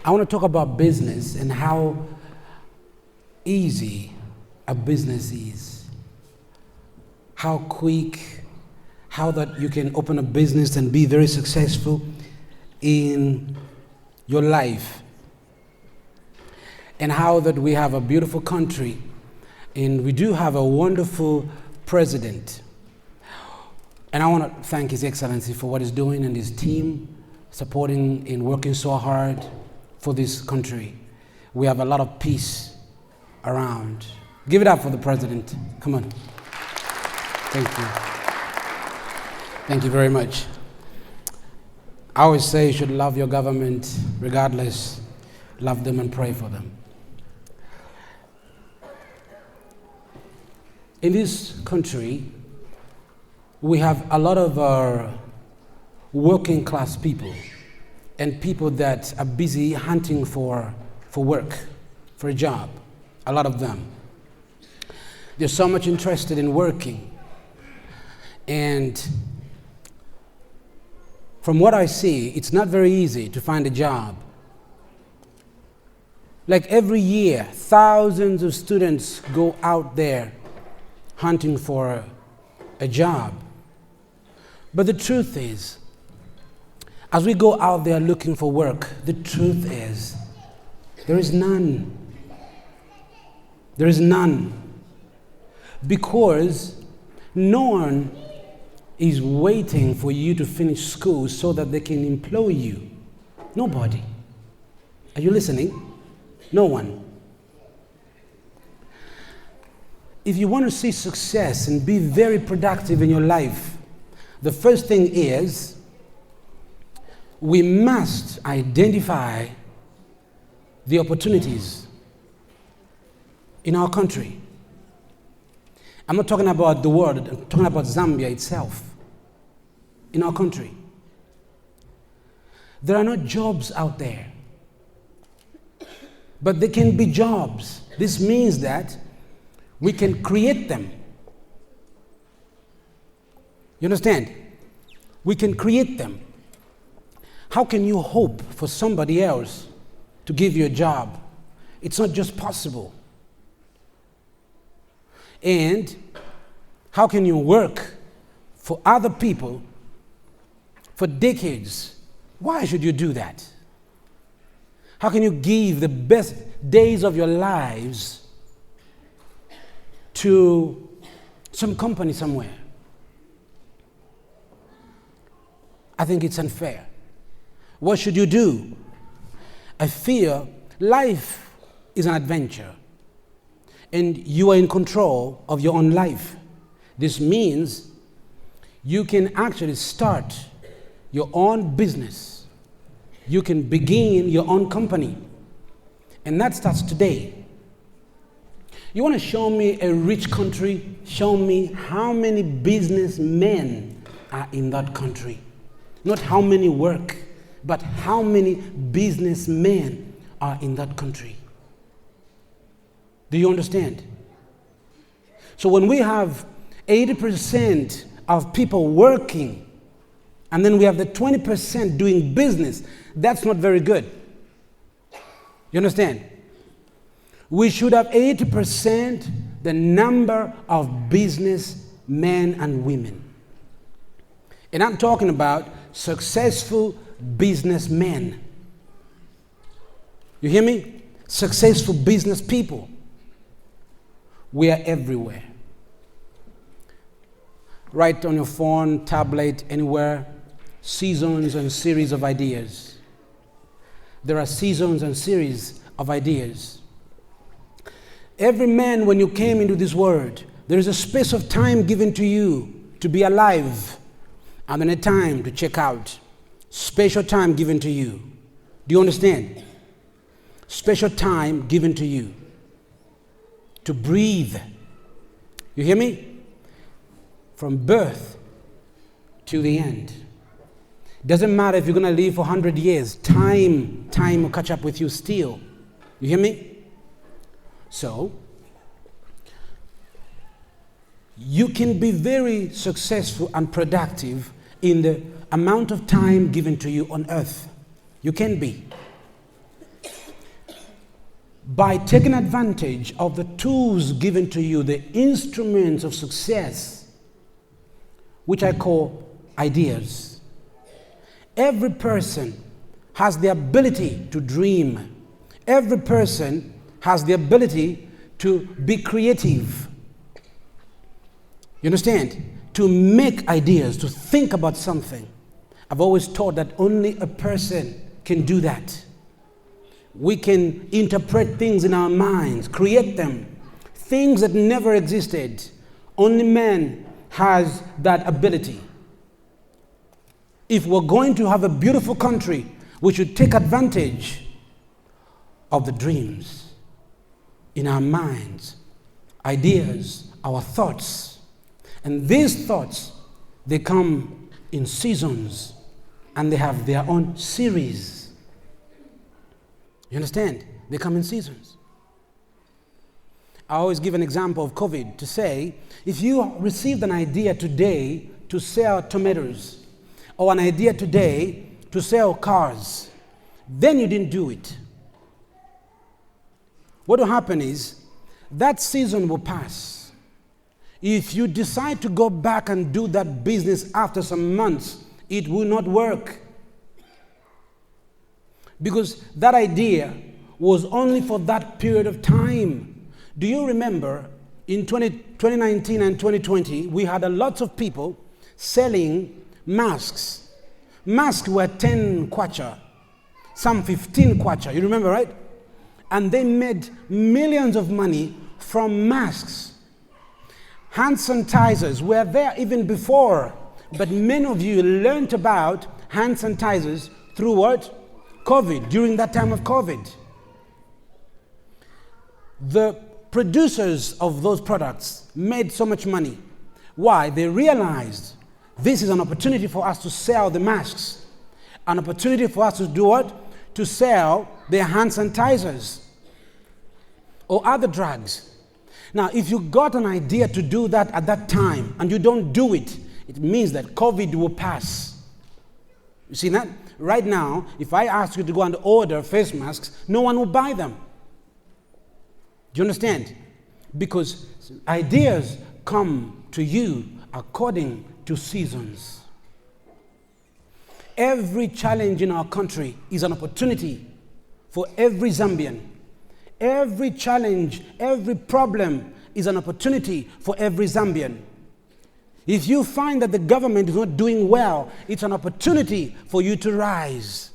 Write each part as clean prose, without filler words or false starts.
I want to talk about business and how easy a business is. How quick, how that you can open a business and be very successful in your life. And how that we have a beautiful country and we do have a wonderful president. And I want to thank His Excellency for what he's doing and his team supporting and working so hard for this country. We have a lot of peace around. Give it up for the president. Come on. Thank you. Thank you very much. I always say you should love your government regardless. Love them and pray for them. In this country, we have a lot of our working class people and people that are busy hunting for work, for a job, a lot of them. They're so much interested in working. And from what I see, it's not very easy to find a job. Like every year, thousands of students go out there hunting for a job. But the truth is, as we go out there looking for work, the truth is, there is none. There is none. Because no one is waiting for you to finish school so that they can employ you. Nobody. Are you listening? No one. If you want to see success and be very productive in your life, the first thing is we must identify the opportunities in our country. I'm not talking about the world, I'm talking about Zambia itself, in our country. There are no jobs out there, but there can be jobs. This means that we can create them. You understand? We can create them. How can you hope for somebody else to give you a job? It's not just possible. And how can you work for other people for decades? Why should you do that? How can you give the best days of your lives to some company somewhere? I think it's unfair. What should you do? I feel life is an adventure, and you are in control of your own life. This means you can actually start your own business. You can begin your own company, and that starts today. You want to show me a rich country? Show me how many businessmen are in that country. Not how many work, but how many businessmen are in that country. Do you understand? So when we have 80% of people working, and then we have the 20% doing business, that's not very good. You understand? We should have 80% the number of businessmen and women. And I'm talking about successful businessmen. You hear me? Successful business people. We are everywhere. Right on your phone, tablet, anywhere. Seasons and series of ideas. There are seasons and series of ideas. Every man, when you came into this world, there is a space of time given to you to be alive, and then a time to check out. Special time given to you. Do you understand? Special time given to you to breathe. You hear me? From birth to the end. Doesn't matter if you're going to live for 100 years. Time will catch up with you still. You hear me? So, you can be very successful and productive in the amount of time given to you on earth. You can be. by taking advantage of the tools given to you, the instruments of success, which I call ideas. Every person has the ability to dream. Every person has the ability to be creative. You understand? To make ideas, to think about something. I've always taught that only a person can do that. We can interpret things in our minds, create them, things that never existed. Only man has that ability. If we're going to have a beautiful country, we should take advantage of the dreams in our minds, ideas, our thoughts. And these thoughts, they come in seasons and they have their own series. You understand? They come in seasons. I always give an example of COVID to say, if you received an idea today to sell tomatoes, or an idea today to sell cars, then you didn't do it. What will happen is, that season will pass. If you decide to go back and do that business after some months, it will not work. Because that idea was only for that period of time. Do you remember in 2019 and 2020, we had a lot of people selling masks. Masks were 10 kwacha, some 15 kwacha, you remember, right? And they made millions of money from masks. Hand sanitizers were there even before, but many of you learned about hand sanitizers through what? COVID, during that time of COVID. The producers of those products made so much money. Why? They realized this is an opportunity for us to sell the masks. An opportunity for us to do what? To sell their hand sanitizers or other drugs. Now, if you got an idea to do that at that time and you don't do it, it means that COVID will pass. You see that? Right now, if I ask you to go and order face masks, no one will buy them. Do you understand? Because ideas come to you according to seasons. Every challenge in our country is an opportunity for every Zambian. Every challenge, every problem is an opportunity for every Zambian. If you find that the government is not doing well, it's an opportunity for you to rise.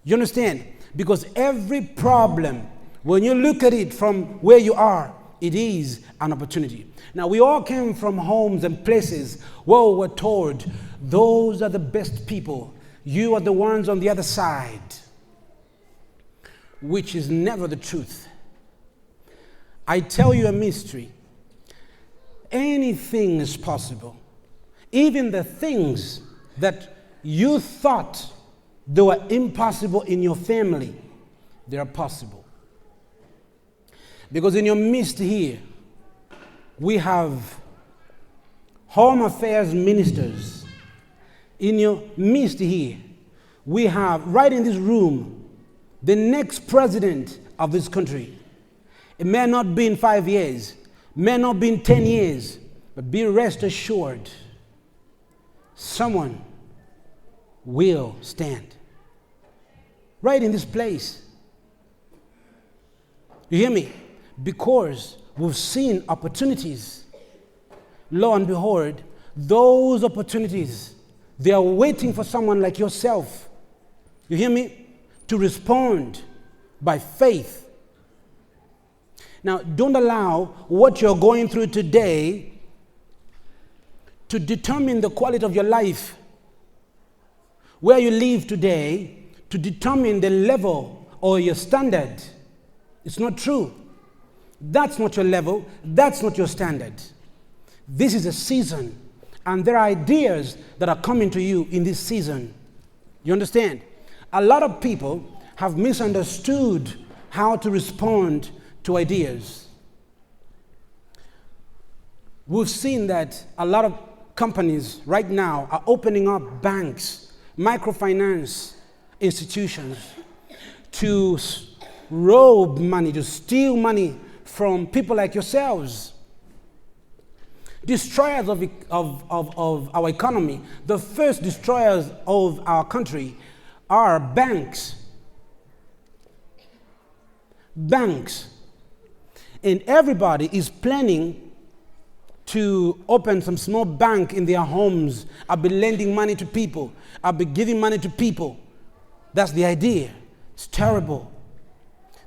You understand? Because every problem, when you look at it from where you are, it is an opportunity. Now, we all came from homes and places where we were told, those are the best people. You are the ones on the other side, which is never the truth. I tell you a mystery. Anything is possible. Even the things that you thought they were impossible in your family, they are possible. Because in your midst here, we have home affairs ministers. In your midst here, we have, right in this room, the next president of this country. It may not be in 5 years, may not be in 10 years, but be rest assured, someone will stand. Right in this place. You hear me? Because we've seen opportunities. Lo and behold, those opportunities, they are waiting for someone like yourself. You hear me? To respond by faith. Now, don't allow what you're going through today to determine the quality of your life. Where you live today, to determine the level or your standard. It's not true. That's not your level. That's not your standard. This is a season, and there are ideas that are coming to you in this season. You understand? A lot of people have misunderstood how to respond to ideas. We've seen that a lot of companies right now are opening up banks, microfinance institutions to rob money, to steal money from people like yourselves. Destroyers of our economy, the first destroyers of our country are banks. Banks. And everybody is planning to open some small bank in their homes. I'll be lending money to people. I'll be giving money to people. That's the idea. It's terrible.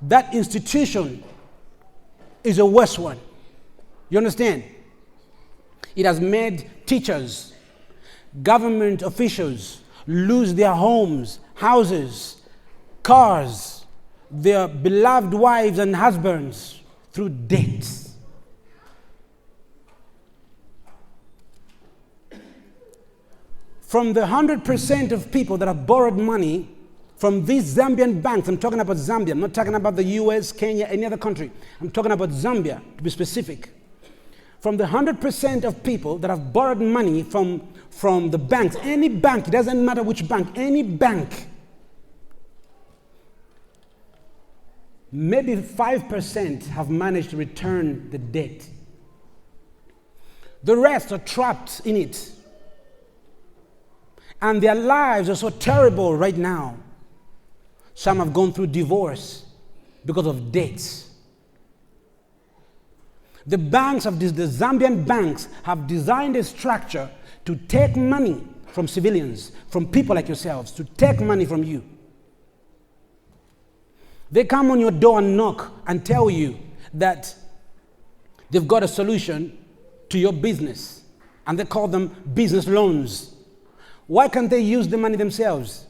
That institution is a worse one. You understand? It has made teachers, government officials lose their homes, houses, cars, their beloved wives and husbands through debts. From the 100% of people that have borrowed money from these Zambian banks, I'm talking about Zambia, I'm not talking about the US, Kenya, any other country. I'm talking about Zambia, to be specific. From the 100% of people that have borrowed money from the banks, any bank, it doesn't matter which bank, any bank, maybe 5% have managed to return the debt. The rest are trapped in it. And their lives are so terrible right now. Some have gone through divorce because of debts. The Zambian banks have designed a structure to take money from civilians, from people like yourselves, to take money from you. They come on your door and knock and tell you that they've got a solution to your business, and they call them business loans. Why can't they use the money themselves?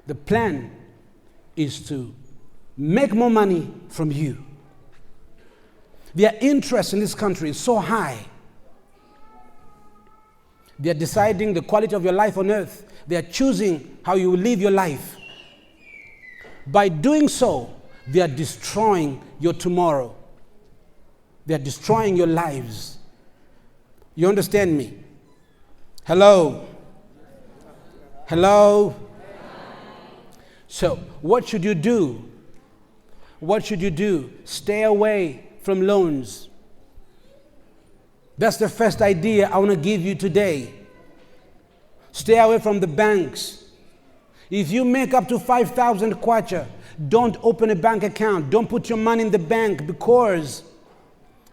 The plan is to make more money from you. Their interest in this country is so high. They are deciding the quality of your life on earth. They are choosing how you will live your life. By doing so, they are destroying your tomorrow. They are destroying your lives. You understand me? Hello? Hello? So, what should you do? What should you do? Stay away from loans. That's the first idea I want to give you today. Stay away from the banks. If you make up to 5,000 kwacha, don't open a bank account. Don't put your money in the bank because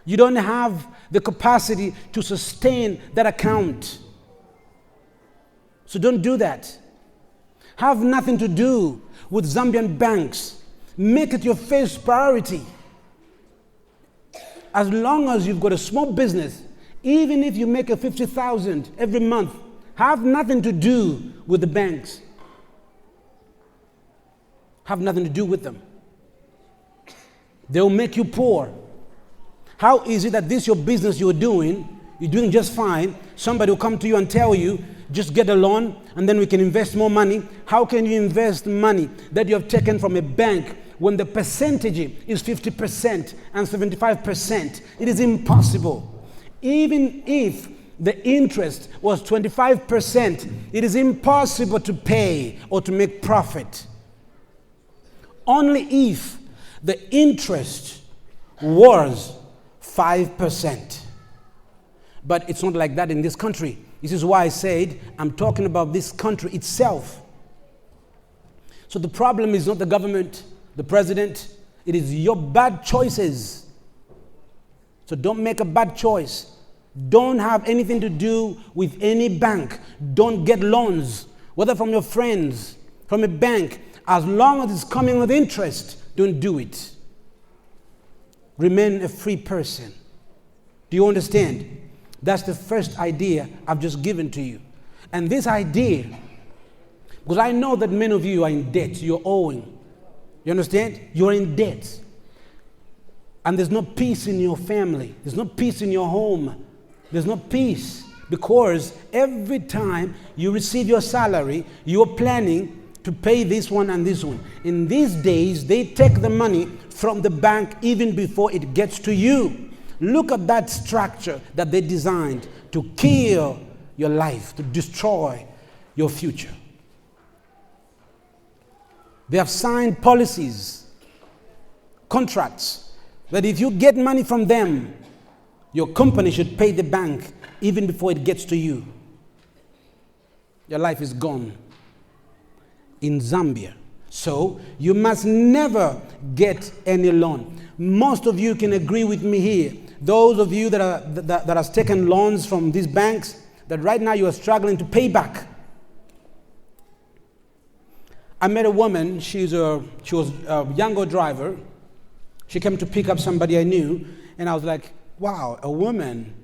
you don't have the capacity to sustain that account. So don't do that. Have nothing to do with Zambian banks. Make it your first priority. As long as you've got a small business, even if you make a 50,000 every month, have nothing to do with the banks. Have nothing to do with them. They'll make you poor. How is it that this your business you're doing just fine, somebody will come to you and tell you, just get a loan and then we can invest more money? How can you invest money that you have taken from a bank when the percentage is 50% and 75%? It is impossible. Even if the interest was 25%, it is impossible to pay or to make profit. Only if the interest was 5%. But it's not like that in this country. This is why I said I'm talking about this country itself. So the problem is not the government, the president. It is your bad choices. So don't make a bad choice. Don't have anything to do with any bank. Don't get loans, whether from your friends, from a bank. As long as it's coming with interest, don't do it. Remain a free person. Do you understand? That's the first idea I've just given to you. And this idea, because I know that many of you are in debt, you're owing. You understand? You're in debt. And there's no peace in your family. There's no peace in your home. There's no peace because every time you receive your salary, you're planning to pay this one and this one. In these days, they take the money from the bank even before it gets to you. Look at that structure that they designed to kill your life, to destroy your future. They have signed policies, contracts, that if you get money from them, your company should pay the bank even before it gets to you. Your life is gone in Zambia. So you must never get any loan. Most of you can agree with me here. Those of you that have taken loans from these banks, that right now you are struggling to pay back. I met a woman. She was a younger driver. She came to pick up somebody I knew, and I was like, wow, a woman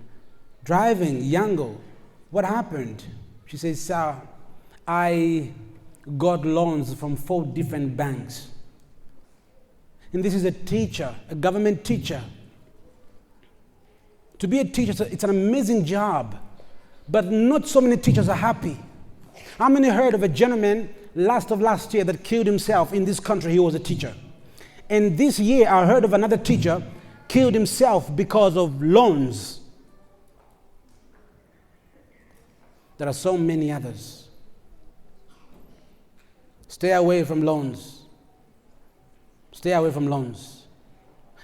driving, Yango. What happened? She says, sir, I got loans from 4 different banks. And this is a teacher, a government teacher. To be a teacher, it's an amazing job, but not so many teachers are happy. How many heard of a gentleman last year that killed himself in this country? He was a teacher. And this year I heard of another teacher killed himself because of loans. There are so many others. Stay away from loans. Stay away from loans.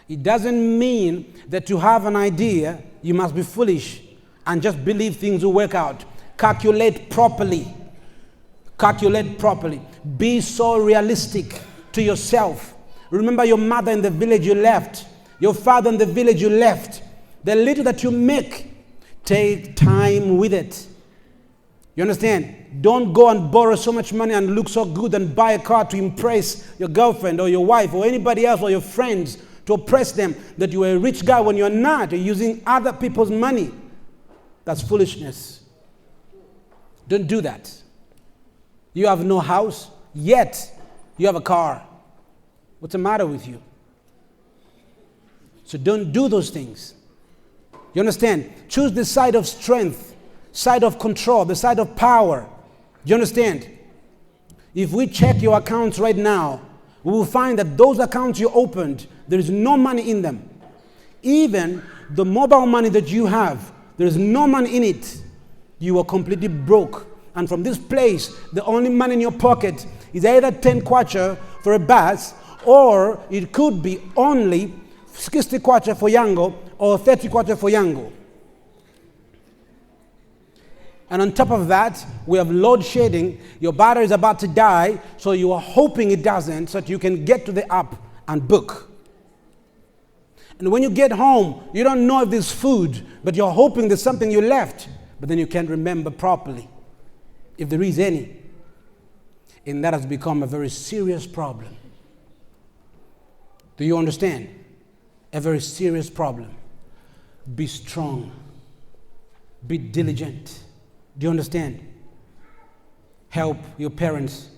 It doesn't mean that to have an idea, you must be foolish and just believe things will work out. Calculate properly. Calculate properly. Be so realistic to yourself. Remember your mother in the village you left, your father in the village you left. The little that you make, take time with it. You understand? Don't go and borrow so much money and look so good and buy a car to impress your girlfriend or your wife or anybody else or your friends, to oppress them that you are a rich guy when you're not. You're using other people's money. That's foolishness. Don't do that. You have no house, yet you have a car. What's the matter with you? So don't do those things. You understand? Choose the side of strength, side of control, the side of power. Do you understand? If we check your accounts right now, we will find that those accounts you opened, there is no money in them. Even the mobile money that you have, there is no money in it. You are completely broke. And from this place, the only money in your pocket is either 10 kwacha for a bus, or it could be only 60 kwacha for Yango or 30 kwacha for Yango. And on top of that, we have load shedding. Your battery is about to die, so you are hoping it doesn't, so that you can get to the app and book. And when you get home, you don't know if there's food, but you're hoping there's something you left, but then you can't remember properly, if there is any. And that has become a very serious problem. Do you understand? A very serious problem. Be strong. Be diligent. Do you understand? Help your parents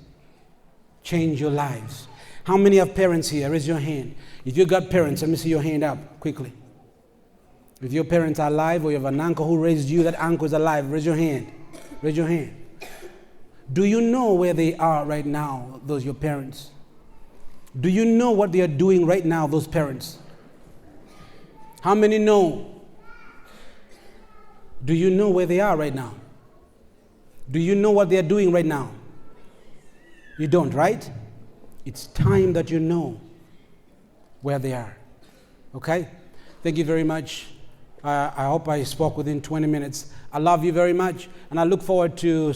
change your lives. How many have parents here? Raise your hand. If you got parents, let me see your hand up quickly. If your parents are alive or you have an uncle who raised you, that uncle is alive, raise your hand. Raise your hand. Do you know where they are right now, those your parents? Do you know what they are doing right now, those parents? How many know? Do you know where they are right now? Do you know what they are doing right now? You don't, right? It's time that you know where they are. Okay? Thank you very much. I hope I spoke within 20 minutes. I love you very much, and I look forward to